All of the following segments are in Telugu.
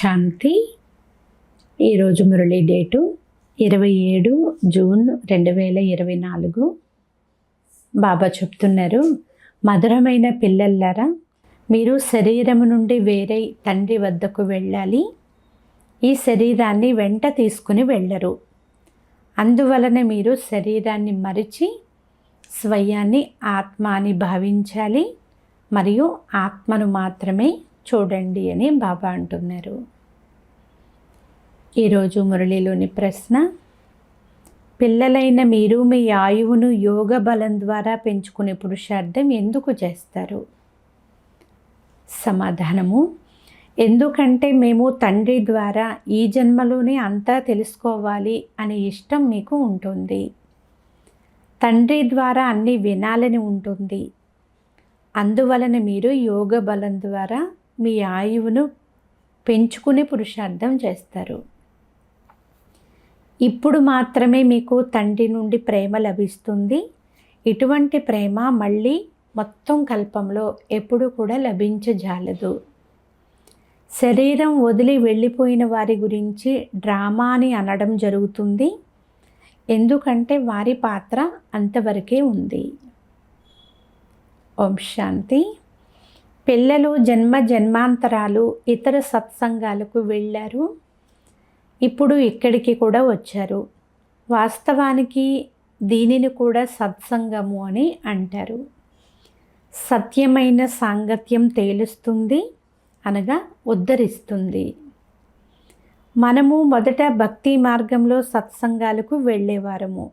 శాంతి. ఈరోజు మురళి డేటు 27 జూన్ 2024. బాబా చెప్తున్నారు, మధురమైన పిల్లల్లారా, మీరు శరీరము నుండి వేరే తండ్రి వద్దకు వెళ్ళాలి. ఈ శరీరాన్ని వెంట తీసుకుని వెళ్ళరు. అందువలన మీరు శరీరాన్ని మరిచి స్వయాన్ని ఆత్మ అని భావించాలి మరియు ఆత్మను మాత్రమే చూడండి అని బాబా అంటున్నారు. ఈరోజు మురళిలోని ప్రశ్న, పిల్లలైన మీరు మీ ఆయువును యోగ బలం ద్వారా పెంచుకునే పురుషార్థం ఎందుకు చేస్తారు? సమాధానము, ఎందుకంటే మేము తండ్రి ద్వారా ఈ జన్మలోనే అంతా తెలుసుకోవాలి అనే ఇష్టం మీకు ఉంటుంది. తండ్రి ద్వారా అన్నీ వినాలని ఉంటుంది. అందువలన మీరు యోగ బలం ద్వారా మీ ఆయువును పెంచుకునే పురుషార్థం చేస్తారు. ఇప్పుడు మాత్రమే మీకు తండ్రి నుండి ప్రేమ లభిస్తుంది. ఇటువంటి ప్రేమ మళ్ళీ మొత్తం కల్పంలో ఎప్పుడు కూడా లభించజాలదు. శరీరం వదిలి వెళ్ళిపోయిన వారి గురించి డ్రామా అని అనడం జరుగుతుంది, ఎందుకంటే వారి పాత్ర అంతవరకే ఉంది. ఓం శాంతి. పిల్లలు జన్మాంతరాలు ఇతర సత్సంగాలకు వెళ్ళారు, ఇప్పుడు ఇక్కడికి కూడా వచ్చారు. వాస్తవానికి దీనిని కూడా సత్సంగము అని అంటారు. సత్యమైన సాంగత్యం తేలుస్తుంది, అనగా ఉద్ధరిస్తుంది. మనము మొదట భక్తి మార్గంలో సత్సంగాలకు వెళ్ళేవారము.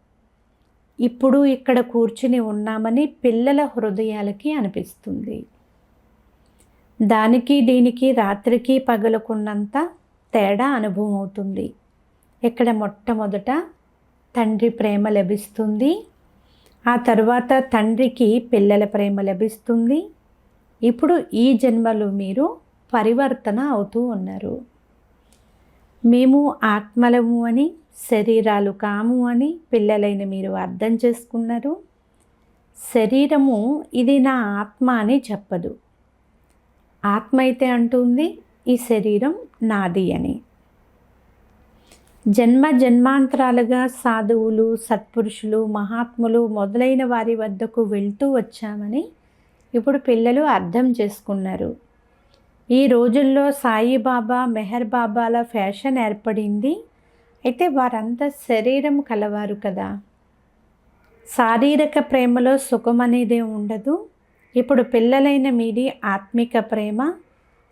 ఇప్పుడు ఇక్కడ కూర్చుని ఉన్నామని పిల్లల హృదయాలకి అనిపిస్తుంది. దానికి దీనికి రాత్రికి పగలుకున్నంత తేడా అనుభవం అవుతుంది. ఇక్కడ మొట్టమొదట తండ్రి ప్రేమ లభిస్తుంది, ఆ తర్వాత తండ్రికి పిల్లల ప్రేమ లభిస్తుంది. ఇప్పుడు ఈ జన్మలో మీరు పరివర్తన అవుతూ ఉన్నారు. మేము ఆత్మలము అని, శరీరాలు కాము అని పిల్లలైన మీరు అర్థం చేసుకున్నారు. శరీరము ఇది నా ఆత్మ అని చెప్పదు. ఆత్మ అయితే అంటుంది ఈ శరీరం నాది అని. జన్మాంతరాలుగా సాధువులు, సత్పురుషులు, మహాత్ములు మొదలైన వారి వద్దకు వెళ్తూ వచ్చామని ఇప్పుడు పిల్లలు అర్థం చేసుకున్నారు. ఈ రోజుల్లో సాయిబాబా, మెహర్ బాబాల ఫ్యాషన్ ఏర్పడింది. అయితే వారంతా శరీరం కలవారు కదా. శారీరక ప్రేమలో సుఖం అనేదే ఉండదు. ఇప్పుడు పిల్లలైన మీది ఆత్మిక ప్రేమ.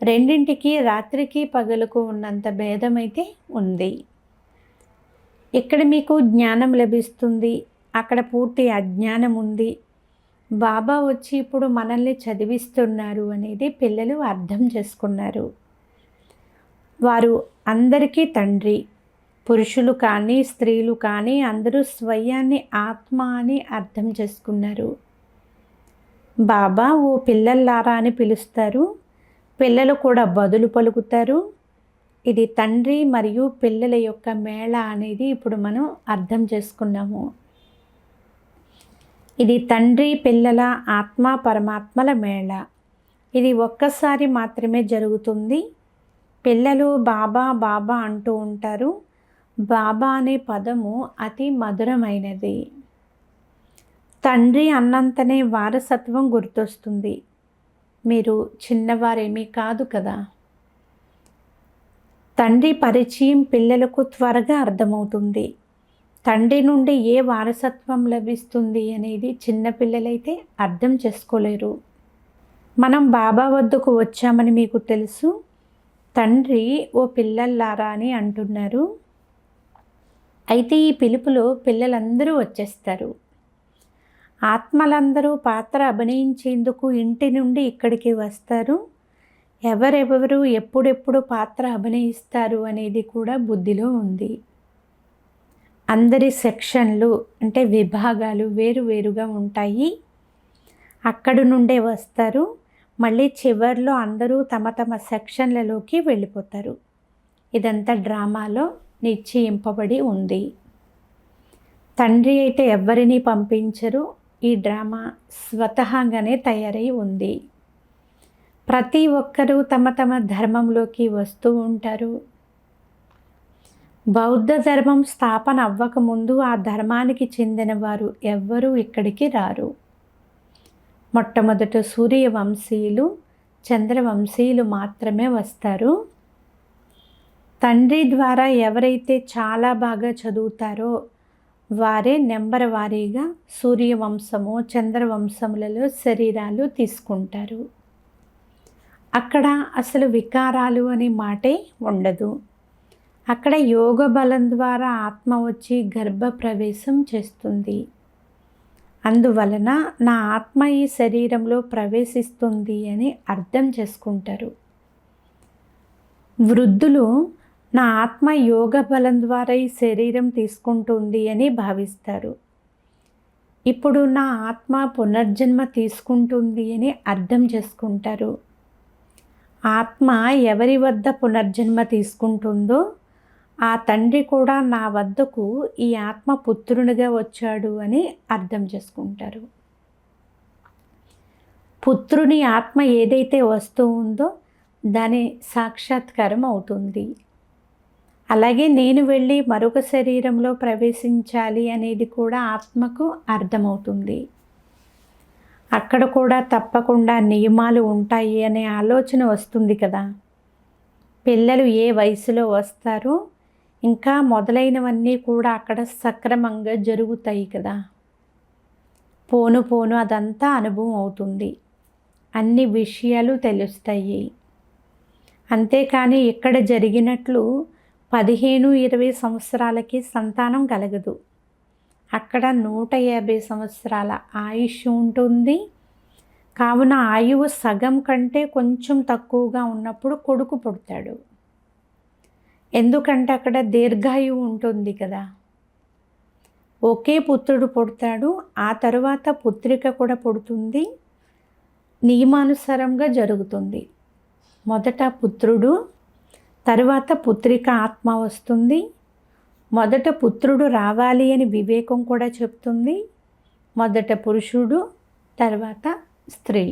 రెండింటికి రాత్రికి పగలుకు ఉన్నంత భేదమైతే ఉంది. ఇక్కడ మీకు జ్ఞానం లభిస్తుంది, అక్కడ పూర్తి అజ్ఞానం ఉంది. బాబా వచ్చి ఇప్పుడు మనల్ని చదివిస్తున్నారు అనేది పిల్లలు అర్థం చేసుకున్నారు. వారు అందరికీ తండ్రి. పురుషులు కానీ స్త్రీలు కానీ అందరూ స్వయాన్ని ఆత్మ అని అర్థం చేసుకున్నారు. బాబా ఓ పిల్లల్లారా అని పిలుస్తారు. పిల్లలు కూడా బదులు పలుకుతారు. ఇది తండ్రి మరియు పిల్లల యొక్క మేళ అనేది ఇప్పుడు మనం అర్థం చేసుకున్నాము. ఇది తండ్రి పిల్లల ఆత్మ పరమాత్మల మేళ. ఇది ఒక్కసారి మాత్రమే జరుగుతుంది. పిల్లలు బాబా బాబా అంటూ ఉంటారు. బాబా అనే పదము అతి మధురమైనది. తండ్రి అన్నంతనే వారసత్వం గుర్తొస్తుంది. మీరు చిన్నవారేమీ కాదు కదా. తండ్రి పరిచయం పిల్లలకు త్వరగా అర్థమవుతుంది. తండ్రి నుండి ఏ వారసత్వం లభిస్తుంది అనేది చిన్నపిల్లలైతే అర్థం చేసుకోలేరు. మనం బాబా వద్దకు వచ్చామని మీకు తెలుసు. తండ్రి ఓ పిల్లల్లారా అని అంటున్నారు. అయితే ఈ పిలుపులో పిల్లలందరూ వచ్చేస్తారు. ఆత్మలందరూ పాత్ర అభినయించేందుకు ఇంటి నుండి ఇక్కడికి వస్తారు. ఎవరెవరు ఎప్పుడెప్పుడు పాత్ర అభినయిస్తారు అనేది కూడా బుద్ధిలో ఉంది. అందరి సెక్షన్లు అంటే విభాగాలు వేరువేరుగా ఉంటాయి. అక్కడి నుండే వస్తారు. మళ్ళీ చివర్లో అందరూ తమ తమ సెక్షన్లలోకి వెళ్ళిపోతారు. ఇదంతా డ్రామాలో నిశ్చయింపబడి ఉంది. తండ్రి అయితే ఎవరిని పంపించరు. ఈ డ్రామా స్వతహాగానే తయారై ఉంది. ప్రతి ఒక్కరూ తమ తమ ధర్మంలోకి వస్తూ ఉంటారు. బౌద్ధ ధర్మం స్థాపన అవ్వకముందు ఆ ధర్మానికి చెందిన వారు ఎవ్వరూ ఇక్కడికి రారు. మొట్టమొదట సూర్యవంశీయులు, చంద్రవంశీయులు మాత్రమే వస్తారు. తండ్రి ద్వారా ఎవరైతే చాలా బాగా చదువుతారో వారే నెంబర్ వారీగా సూర్యవంశము, చంద్రవంశములలో శరీరాలు తీసుకుంటారు. అక్కడ అసలు వికారాలు అనే మాటే ఉండదు. అక్కడ యోగ బలం ద్వారా ఆత్మ వచ్చి గర్భప్రవేశం చేస్తుంది. అందువలన నా ఆత్మ ఈ శరీరంలో ప్రవేశిస్తుంది అని అర్థం చేసుకుంటారు. వృద్ధులు నా ఆత్మ యోగ బలం ద్వారా ఈ శరీరం తీసుకుంటుంది అని భావిస్తారు. ఇప్పుడు నా ఆత్మ పునర్జన్మ తీసుకుంటుంది అని అర్థం చేసుకుంటారు. ఆత్మ ఎవరి వద్ద పునర్జన్మ తీసుకుంటుందో ఆ తండ్రి కూడా నా వద్దకు ఈ ఆత్మ పుత్రునిగా వచ్చాడు అని అర్థం చేసుకుంటారు. పుత్రుని ఆత్మ ఏదైతే వస్తూ ఉందో దాని సాక్షాత్కారం అవుతుంది. అలాగే నేను వెళ్ళి మరొక శరీరంలో ప్రవేశించాలి అనేది కూడా ఆత్మకు అర్థమవుతుంది. అక్కడ కూడా తప్పకుండా నియమాలు ఉంటాయి అనే ఆలోచన వస్తుంది కదా. పిల్లలు ఏ వయసులో వస్తారో ఇంకా మొదలైనవన్నీ కూడా అక్కడ సక్రమంగా జరుగుతాయి కదా. పోను పోను అదంతా అనుభవం అవుతుంది. అన్ని విషయాలు తెలుస్తాయి. అంతేకాని ఇక్కడ జరిగినట్లు 15-20 సంవత్సరాలకి సంతానం కలగదు. అక్కడ 150 సంవత్సరాల ఆయుష్ ఉంటుంది. కావున ఆయువు సగం కంటే కొంచెం తక్కువగా ఉన్నప్పుడు కొడుకు పుడతాడు. ఎందుకంటే అక్కడ దీర్ఘాయువు ఉంటుంది కదా. ఒకే పుత్రుడు పుడతాడు, ఆ తరువాత పుత్రిక కూడా పుడుతుంది. నియమానుసారంగా జరుగుతుంది. మొదట పుత్రుడు, తరువాత పుత్రిక ఆత్మ వస్తుంది. మొదట పుత్రుడు రావాలి అని వివేకం కూడా చెప్తుంది. మొదట పురుషుడు, తర్వాత స్త్రీ.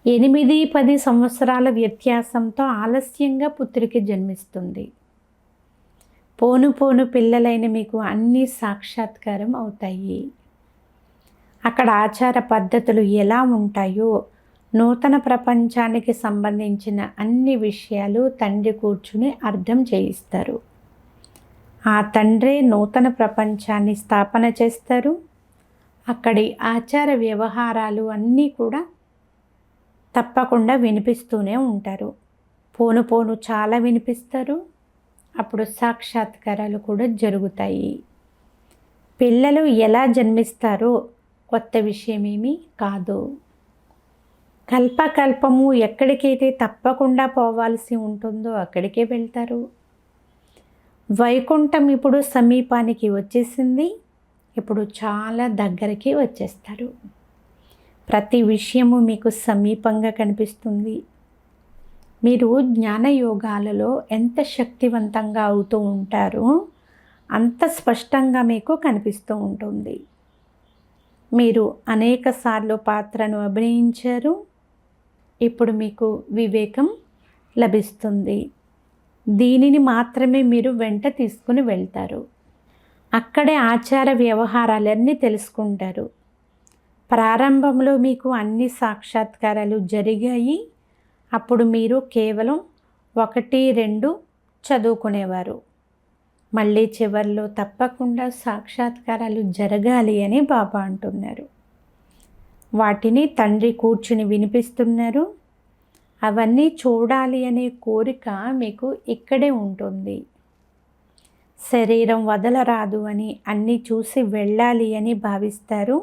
8-10 సంవత్సరాల వ్యత్యాసంతో ఆలస్యంగా పుత్రిక జన్మిస్తుంది. పోను పోను పిల్లలైన మీకు అన్నీ సాక్షాత్కారం అవుతాయి. అక్కడ ఆచార పద్ధతులు ఎలా ఉంటాయో, నూతన ప్రపంచానికి సంబంధించిన అన్ని విషయాలు తండ్రి కూర్చుని అర్థం చేయిస్తారు. ఆ తండ్రే నూతన ప్రపంచాన్ని స్థాపన చేస్తారు. అక్కడి ఆచార వ్యవహారాలు అన్నీ కూడా తప్పకుండా వినిపిస్తూనే ఉంటారు. పోను పోను చాలా వినిపిస్తారు. అప్పుడు సాక్షాత్కారాలు కూడా జరుగుతాయి. పిల్లలు ఎలా జన్మిస్తారో కొత్త విషయమేమీ కాదు. కల్పకల్పము ఎక్కడికైతే తప్పకుండా పోవాల్సి ఉంటుందో అక్కడికే వెళ్తారు. వైకుంఠం ఇప్పుడు సమీపానికి వచ్చేసింది. ఇప్పుడు చాలా దగ్గరికి వచ్చేస్తారు. ప్రతి విషయము మీకు సమీపంగా కనిపిస్తుంది. మీరు జ్ఞానయోగాలలో ఎంత శక్తివంతంగా అవుతూ ఉంటారో అంత స్పష్టంగా మీకు కనిపిస్తూ ఉంటుంది. మీరు అనేకసార్లు పాత్రను అభినయించారు. ఇప్పుడు మీకు వివేకం లభిస్తుంది. దీనిని మాత్రమే మీరు వెంట తీసుకుని వెళ్తారు. అక్కడే ఆచార వ్యవహారాలన్నీ తెలుసుకుంటారు. ప్రారంభంలో మీకు అన్ని సాక్షాత్కారాలు జరిగాయి. అప్పుడు మీరు కేవలం 1-2 చదువుకునేవారు. మళ్ళీ చివరిలో తప్పకుండా సాక్షాత్కారాలు జరగాలి అని బాబా అంటున్నారు. వాటిని తండ్రి కూర్చుని వినిపిస్తున్నారు. అవన్నీ చూడాలి అనే కోరిక మీకు ఇక్కడే ఉంటుంది. శరీరం వదలరాదు అని అన్నీ చూసి వెళ్ళాలి అని భావిస్తారు.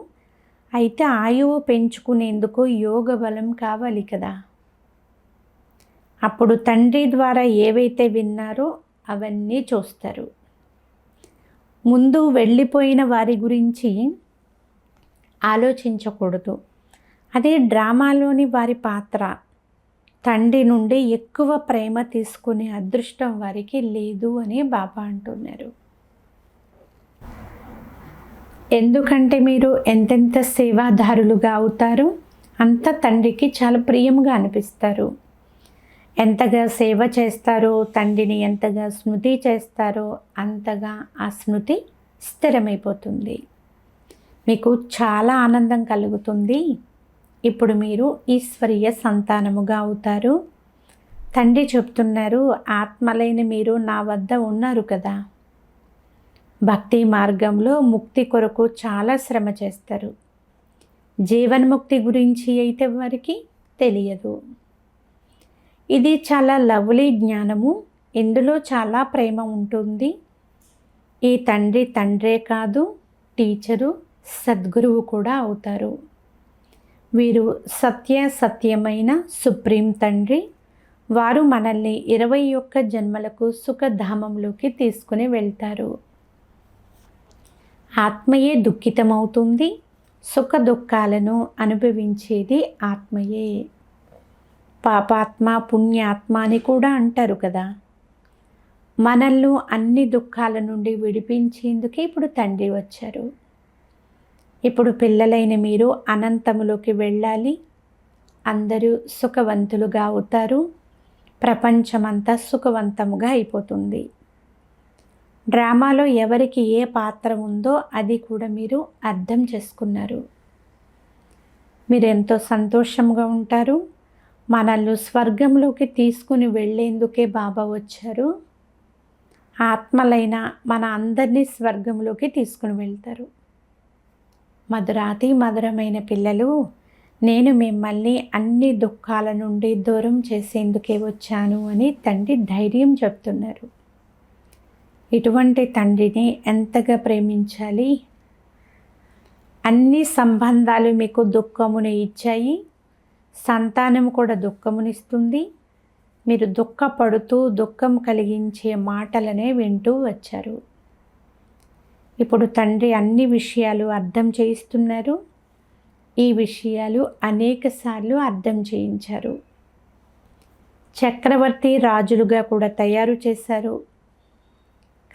అయితే ఆయువు పెంచుకునేందుకు యోగ బలం కావాలి కదా. అప్పుడు తండ్రి ద్వారా ఏవైతే విన్నారో అవన్నీ చూస్తారు. ముందు వెళ్ళిపోయిన వారి గురించి ఆలోచించకూడదు. అదే డ్రామాలోని వారి పాత్ర. తండ్రి నుండి ఎక్కువ ప్రేమ తీసుకునే అదృష్టం వారికి లేదు అని బాబా అంటున్నారు. ఎందుకంటే మీరు ఎంతెంత సేవాదారులుగా అవుతారో అంత తండ్రికి చాలా ప్రియంగా అనిపిస్తారు. ఎంతగా సేవ చేస్తారో, తండ్రిని ఎంతగా స్మృతి చేస్తారో అంతగా ఆ స్మృతి స్థిరమైపోతుంది. మీకు చాలా ఆనందం కలుగుతుంది. ఇప్పుడు మీరు ఈశ్వరీయ సంతానముగా అవుతారు. తండ్రి చెప్తున్నారు, ఆత్మలైన మీరు నా వద్ద ఉన్నారు కదా. భక్తి మార్గంలో ముక్తి కొరకు చాలా శ్రమ చేస్తారు. జీవన్ముక్తి గురించి అయితే వారికి తెలియదు. ఇది చాలా లవ్లీ జ్ఞానము. ఇందులో చాలా ప్రేమ ఉంటుంది. ఈ తండ్రి తండ్రే కాదు, టీచరు, సద్గురువు కూడా అవుతారు. వీరు సత్యమైన సుప్రీం తండ్రి. వారు మనల్ని 21 జన్మలకు సుఖధామంలోకి తీసుకుని వెళ్తారు. ఆత్మయే దుఃఖితమవుతుంది. సుఖ దుఃఖాలను అనుభవించేది ఆత్మయే. పాపాత్మ పుణ్యాత్మ అని కూడా అంటారు కదా. మనల్ని అన్ని దుఃఖాల నుండి విడిపించేందుకే ఇప్పుడు తండ్రి వచ్చారు. ఇప్పుడు పిల్లలైన మీరు అనంతములోకి వెళ్ళాలి. అందరూ సుఖవంతులుగా అవుతారు. ప్రపంచమంతా సుఖవంతముగా అయిపోతుంది. డ్రామాలో ఎవరికి ఏ పాత్ర ఉందో అది కూడా మీరు అర్థం చేసుకున్నారు. మీరు ఎంతో సంతోషంగా ఉంటారు. మనల్ని స్వర్గంలోకి తీసుకుని వెళ్ళేందుకే బాబా వచ్చారు. ఆత్మలైన మన అందరినీ స్వర్గంలోకి తీసుకుని వెళ్తారు. మధురాతి మధురమైన పిల్లలు, నేను మిమ్మల్ని అన్ని దుఃఖాల నుండి దూరం చేసేందుకే వచ్చాను అని తండ్రి ధైర్యం చెప్తున్నారు. ఇటువంటి తండ్రిని ఎంతగా ప్రేమించాలి. అన్ని సంబంధాలు మీకు దుఃఖమును ఇచ్చాయి. సంతానం కూడా దుఃఖమునిస్తుంది. మీరు దుఃఖపడుతూ దుఃఖం కలిగించే మాటలనే వింటూ వచ్చారు. ఇప్పుడు తండ్రి అన్ని విషయాలు అర్థం చేయిస్తున్నారు. ఈ విషయాలు అనేకసార్లు అర్థం చేయించారు. చక్రవర్తి రాజులుగా కూడా తయారు చేశారు.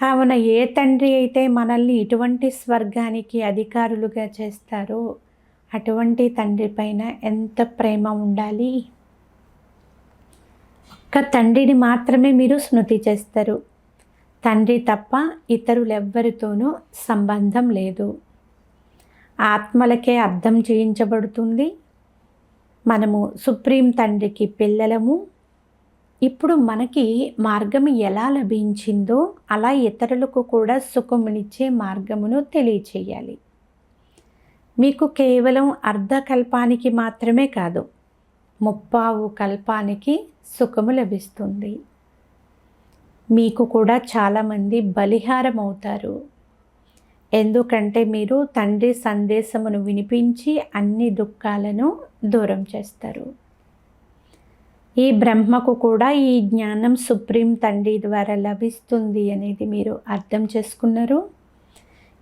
కావున ఏ తండ్రి అయితే మనల్ని ఇటువంటి స్వర్గానికి అధికారులుగా చేస్తారో అటువంటి తండ్రి పైన ఎంత ప్రేమ ఉండాలి. ఒక్క తండ్రిని మాత్రమే మీరు స్మృతి చేస్తారు. తండ్రి తప్ప ఇతరులెవ్వరితోనూ సంబంధం లేదు. ఆత్మలకే అర్థం చేయించబడుతుంది. మనము సుప్రీం తండ్రికి పిల్లలము. ఇప్పుడు మనకి మార్గం ఎలా లభించిందో అలా ఇతరులకు కూడా సుఖమునిచ్చే మార్గమును తెలియచేయాలి. మీకు కేవలం అర్ధకల్పానికి మాత్రమే కాదు, 30 కల్పానికి సుఖము లభిస్తుంది. మీకు కూడా చాలామంది బలిహారం అవుతారు. ఎందుకంటే మీరు తండ్రి సందేశమును వినిపించి అన్ని దుఃఖాలను దూరం చేస్తారు. ఈ బ్రహ్మకు కూడా ఈ జ్ఞానం సుప్రీం తండ్రి ద్వారా లభిస్తుంది అనేది మీరు అర్థం చేసుకున్నారు.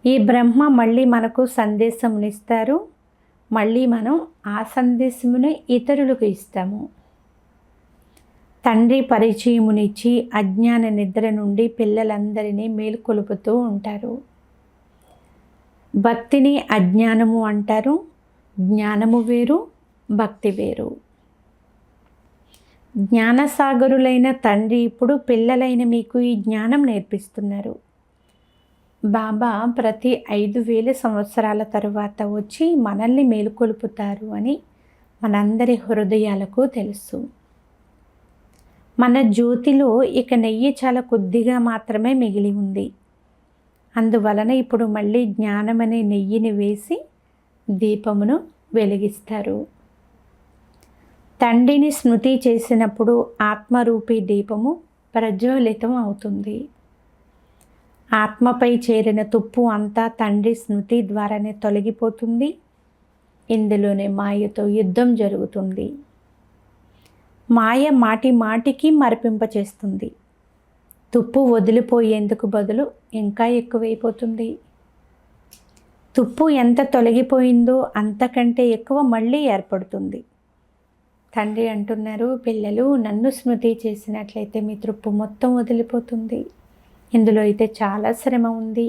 ఈ బ్రహ్మ మళ్ళీ మనకు సందేశమునిస్తారు. మళ్ళీ మనం ఆ సందేశమును ఇతరులకు ఇస్తాము. తండ్రి పరిచయమునిచ్చి అజ్ఞాన నిద్ర నుండి పిల్లలందరినీ మేల్కొలుపుతూ ఉంటారు. భక్తిని అజ్ఞానము అంటారు. జ్ఞానము వేరు, భక్తి వేరు. జ్ఞానసాగరులైన తండ్రి ఇప్పుడు పిల్లలైన మీకు ఈ జ్ఞానం నేర్పిస్తున్నారు. బాబా ప్రతి 5000 సంవత్సరాల తరువాత వచ్చి మనల్ని మేలుకొలుపుతారు అని మనందరి హృదయాలకు తెలుసు. మన జ్యోతిలో ఇక నెయ్యి చాలా కొద్దిగా మాత్రమే మిగిలి ఉంది. అందువలన ఇప్పుడు మళ్ళీ జ్ఞానం అనే నెయ్యిని వేసి దీపమును వెలిగిస్తారు. తండ్రిని స్మృతి చేసినప్పుడు ఆత్మరూపీ దీపము ప్రజ్వలితం అవుతుంది. ఆత్మపై చేరిన తుప్పు అంతా తండ్రి స్మృతి ద్వారానే తొలగిపోతుంది. ఇందులోనే మాయతో యుద్ధం జరుగుతుంది. మాయ మాటి మాటికి మరిపింపచేస్తుంది. తుప్పు వదిలిపోయేందుకు బదులు ఇంకా ఎక్కువైపోతుంది. తుప్పు ఎంత తొలగిపోయిందో అంతకంటే ఎక్కువ మళ్ళీ ఏర్పడుతుంది. తండ్రి అంటున్నారు, పిల్లలు నన్ను స్మృతి చేసినట్లయితే మీ తుప్పు మొత్తం వదిలిపోతుంది. ఇందులో అయితే చాలా శ్రమ ఉంది.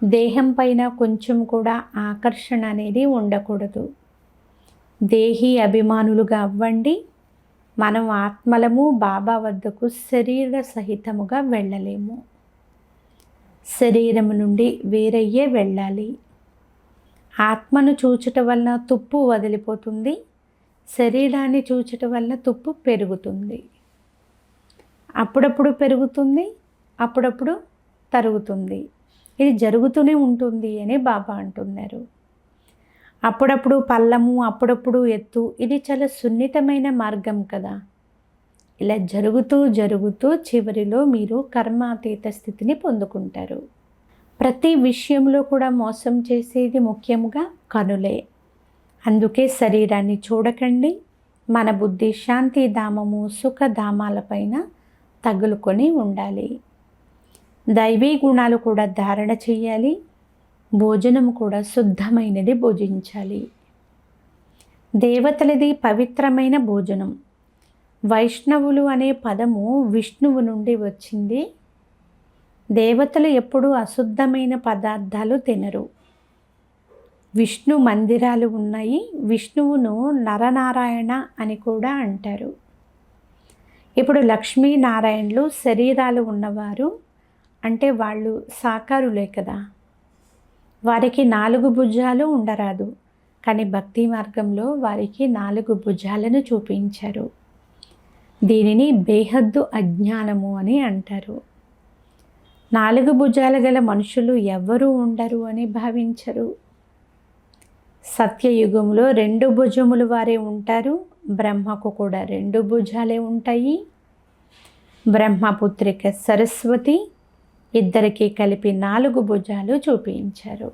దేహం పైన కొంచెం కూడా ఆకర్షణ అనేది ఉండకూడదు. దేహి అభిమానులుగా అవ్వండి. మనం ఆత్మలము బాబా వద్దకు శరీర సహితముగా వెళ్ళలేము. శరీరము నుండి వేరయ్యే వెళ్ళాలి. ఆత్మను చూచుట వలన తుప్పు వదిలిపోతుంది. శరీరాన్ని చూచుట వలన తుప్పు పెరుగుతుంది. అప్పుడప్పుడు పెరుగుతుంది, అప్పుడప్పుడు తరుగుతుంది. ఇది జరుగుతూనే ఉంటుంది అని బాబా అంటున్నారు. అప్పుడప్పుడు పల్లము, అప్పుడప్పుడు ఎత్తు. ఇది చాలా సున్నితమైన మార్గం కదా. ఇలా జరుగుతూ జరుగుతూ చివరిలో మీరు కర్మాతీత స్థితిని పొందుకుంటారు. ప్రతి విషయంలో కూడా మోసం చేసేది ముఖ్యంగా కనులే. అందుకే శరీరాన్ని చూడకండి. మన బుద్ధి శాంతిధామము, సుఖధామాలపైన తగులుకొని ఉండాలి. దైవీ గుణాలు కూడా ధారణ చేయాలి. భోజనం కూడా శుద్ధమైనది భోజించాలి. దేవతలది పవిత్రమైన భోజనం. వైష్ణవులు అనే పదము విష్ణువు నుండి వచ్చింది. దేవతలు ఎప్పుడూ అశుద్ధమైన పదార్థాలు తినరు. విష్ణు మందిరాలు ఉన్నాయి. విష్ణువును నరనారాయణ అని కూడా అంటారు. ఇప్పుడు లక్ష్మీనారాయణలు శరీరాలు ఉన్నవారు అంటే వాళ్ళు సాకారులే కదా. వారికి 4 భుజాలు ఉండరాదు. కానీ భక్తి మార్గంలో వారికి 4 భుజాలను చూపించారు. దీనిని బేహద్దు అజ్ఞానము అని అంటారు. 4 భుజాలు గల మనుషులు ఎవ్వరూ ఉండరు అని భావించరు. సత్యయుగంలో 2 భుజములు వారే ఉంటారు. బ్రహ్మకు కూడా 2 భుజాలే ఉంటాయి. బ్రహ్మపుత్రిక సరస్వతి ఇద్దరికి కలిపి 4 భుజాలు చూపించారు.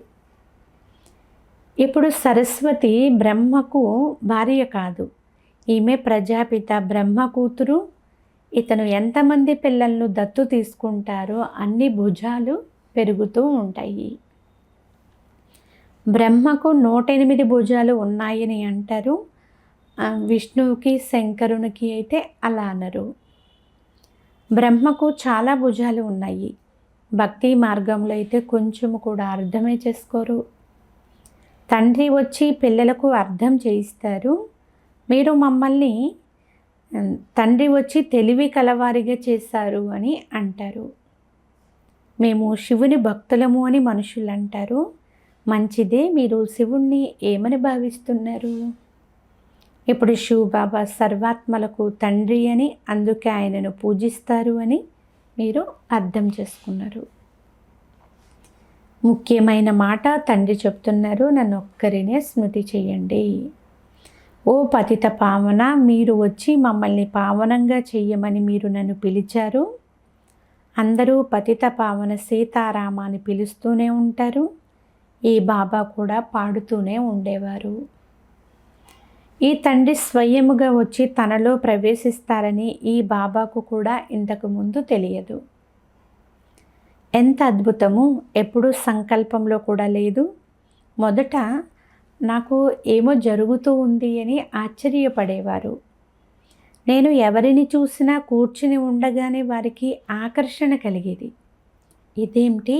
ఇప్పుడు సరస్వతి బ్రహ్మకు భార్య కాదు. ఈమె ప్రజాపిత బ్రహ్మ కూతురు. ఇతను ఎంతమంది పిల్లలను దత్తు తీసుకుంటారో అన్ని భుజాలు పెరుగుతూ ఉంటాయి. బ్రహ్మకు 108 భుజాలు ఉన్నాయని అంటారు. విష్ణువుకి శంకరునికి అయితే అలా అనరు. బ్రహ్మకు చాలా భుజాలు ఉన్నాయి. భక్తి మార్గంలో అయితే కొంచెము కూడా అర్థమే చేసుకోరు. తండ్రి వచ్చి పిల్లలకు అర్థం చేయిస్తారు. మీరు మమ్మల్ని తండ్రి వచ్చి తెలివి కలవారిగా చేశారు అని అంటారు. మేము శివుని భక్తులము అని మనుషులు అంటారు. మంచిదే. మీరు శివుణ్ణి ఏమని భావిస్తున్నారు? ఇప్పుడు శివబాబా సర్వాత్మలకు తండ్రి అని, అందుకే ఆయనను పూజిస్తారు అని మీరు అర్థం చేసుకున్నారు. ముఖ్యమైన మాట తండ్రి చెప్తున్నారు, నన్ను ఒక్కరినే స్మృతి చేయండి. ఓ పతిత పావన, మీరు వచ్చి మమ్మల్ని పావనంగా చెయ్యమని మీరు నన్ను పిలిచారు. అందరూ పతిత పావన సీతారామ అని పిలుస్తూనే ఉంటారు. ఈ బాబా కూడా పాడుతూనే ఉండేవారు. ఈ తండ్రి స్వయముగా వచ్చి తనలో ప్రవేశిస్తారని ఈ బాబాకు కూడా ఇంతకు ముందు తెలియదు. ఎంత అద్భుతము! ఎప్పుడూ సంకల్పంలో కూడా లేదు. మొదట నాకు ఏమో జరుగుతూ ఉంది అని ఆశ్చర్యపడేవారు. నేను ఎవరిని చూసినా కూర్చుని ఉండగానే వారికి ఆకర్షణ కలిగేది. ఇదేమిటి,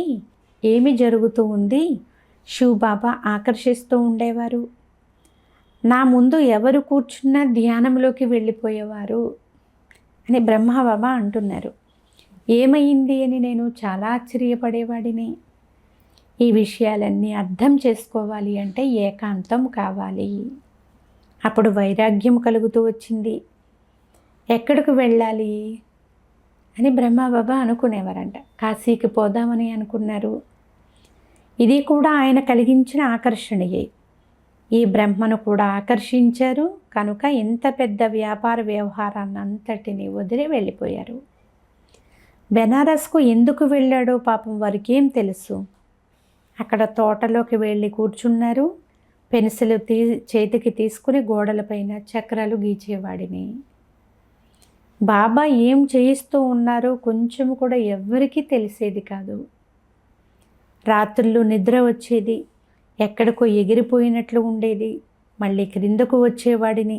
ఏమి జరుగుతూ ఉంది? శివబాబా ఆకర్షిస్తూ ఉండేవారు. నా ముందు ఎవరు కూర్చున్నా ధ్యానంలోకి వెళ్ళిపోయేవారు అని బ్రహ్మబాబా అంటున్నారు. ఏమైంది అని నేను చాలా ఆశ్చర్యపడేవాడిని. ఈ విషయాలన్నీ అర్థం చేసుకోవాలి అంటే ఏకాంతం కావాలి. అప్పుడు వైరాగ్యం కలుగుతూ వచ్చింది. ఎక్కడికి వెళ్ళాలి అని బ్రహ్మబాబా అనుకునేవారంట. కాశీకి పోదామని అనుకున్నారు. ఇది కూడా ఆయన కలిగించిన ఆకర్షణయే. ఈ బ్రహ్మను కూడా ఆకర్షించారు కనుక ఇంత పెద్ద వ్యాపార వ్యవహారాన్ని అంతటిని వదిలి వెళ్ళిపోయారు. బెనారస్కు ఎందుకు వెళ్ళాడో పాపం వారికి ఏం తెలుసు. అక్కడ తోటలోకి వెళ్ళి కూర్చున్నారు. పెన్సిల్ చేతికి తీసుకుని గోడలపైన చక్రాలు గీచేవాడిని. బాబా ఏం చేయిస్తూ ఉన్నారో కొంచెం కూడా ఎవ్వరికీ తెలిసేది కాదు. రాత్రులు నిద్ర వచ్చేది, ఎక్కడికో ఎగిరిపోయినట్లు ఉండేది. మళ్ళీ క్రిందకు వచ్చేవాడిని.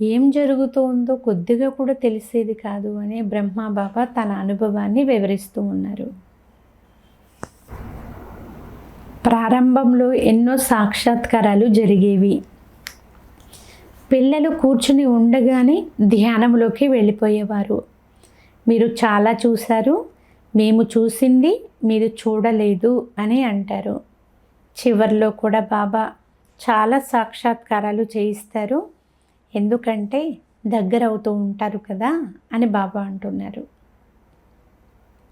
ఏం జరుగుతుందో కొద్దిగా కూడా తెలిసేది కాదు అని బ్రహ్మబాబా తన అనుభవాన్ని వివరిస్తూ ఉన్నారు. ప్రారంభంలో ఎన్నో సాక్షాత్కారాలు జరిగేవి. పిల్లలు కూర్చుని ఉండగానే ధ్యానంలోకి వెళ్ళిపోయేవారు. మీరు చాలా చూశారు, మేము చూసింది మీరు చూడలేదు అని అంటారు. చివర్లో కూడా బాబా చాలా సాక్షాత్కారాలు చేయిస్తారు. ఎందుకంటే దగ్గర అవుతూ ఉంటారు కదా అని బాబా అంటున్నారు.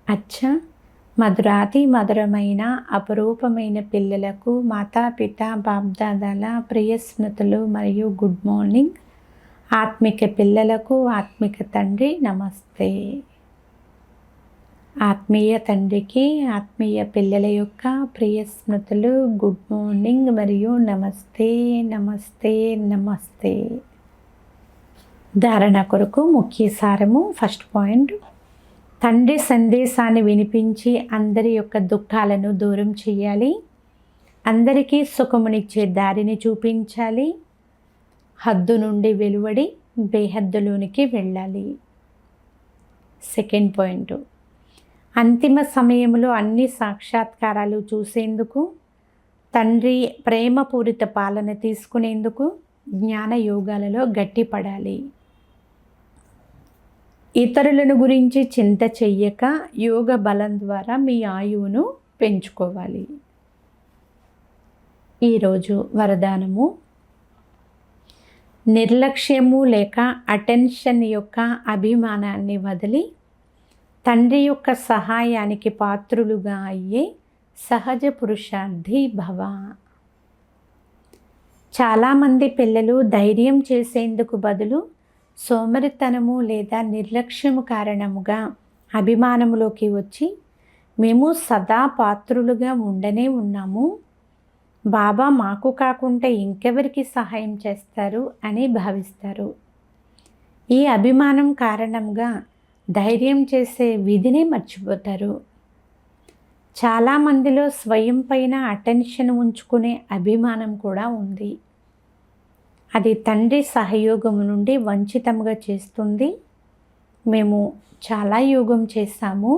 అచ్చా, మధురాతి మధురమైన అపరూపమైన పిల్లలకు మాతాపిత బాబ్దాదాల ప్రియ స్మృతులు మరియు గుడ్ మార్నింగ్. ఆత్మిక పిల్లలకు ఆత్మిక తండ్రి నమస్తే. ఆత్మీయ తండ్రికి ఆత్మీయ పిల్లల యొక్క ప్రియ స్మృతులు, గుడ్ మార్నింగ్ మరియు నమస్తే నమస్తే నమస్తే. ధారణ కొరకు ముఖ్య సారము. ఫస్ట్ పాయింట్, తండ్రి సందేశాన్ని వినిపించి అందరి యొక్క దుఃఖాలను దూరం చేయాలి. అందరికీ సుఖమునిచ్చే దారిని చూపించాలి. హద్దు నుండి వెలువడి బేహద్దులోనికి వెళ్ళాలి. సెకండ్ పాయింట్, అంతిమ సమయంలో అన్ని సాక్షాత్కారాలు చూసేందుకు, తండ్రి ప్రేమపూరిత పాలన తీసుకునేందుకు జ్ఞాన యోగాలలో గట్టిపడాలి. ఇతరులను గురించి చింత చెయ్యక యోగ బలం ద్వారా మీ ఆయువును పెంచుకోవాలి. ఈరోజు వరదానము, నిర్లక్ష్యము లేక అటెన్షన్ యొక్క అభిమానాన్ని వదిలి తండ్రి యొక్క సహాయానికి పాత్రులుగా అయ్యే సహజ పురుషార్థి భవ. చాలామంది పిల్లలు ధైర్యం చేసేందుకు బదులు సోమరితనము లేదా నిర్లక్ష్యము కారణముగా అభిమానములోకి వచ్చి మేము సదా పాత్రులుగా ఉండనే ఉన్నాము, బాబా మాకు కాకుండా ఇంకెవరికి సహాయం చేస్తారు అని భావిస్తారు. ఈ అభిమానం కారణంగా ధైర్యం చేసే విధిని మర్చిపోతారు. చాలామందిలో స్వయం పైన అటెన్షన్ ఉంచుకునే అభిమానం కూడా ఉంది. అది తండ్రి సహయోగము నుండి వంచితముగా చేస్తుంది. మేము చాలా యోగం చేశాము,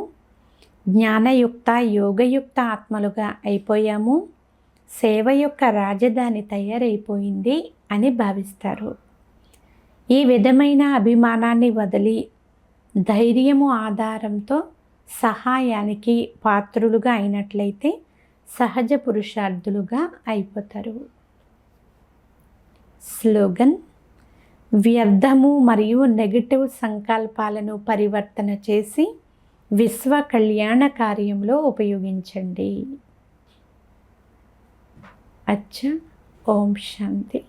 జ్ఞానయుక్త యోగయుక్త ఆత్మలుగా అయిపోయాము, సేవ యొక్క రాజధాని తయారైపోయింది అని భావిస్తారు. ఈ విధమైన అభిమానాన్ని వదిలి ధైర్యము ఆధారంతో సహాయానికి పాత్రులుగా అయినట్లయితే సహజ పురుషార్థులుగా అయిపోతారు. స్లోగన్, వ్యర్థము మరియు నెగటివ్ సంకల్పాలను పరివర్తన చేసి విశ్వ కళ్యాణ కార్యంలో ఉపయోగించండి. అచ్చా, ఓం శాంతి.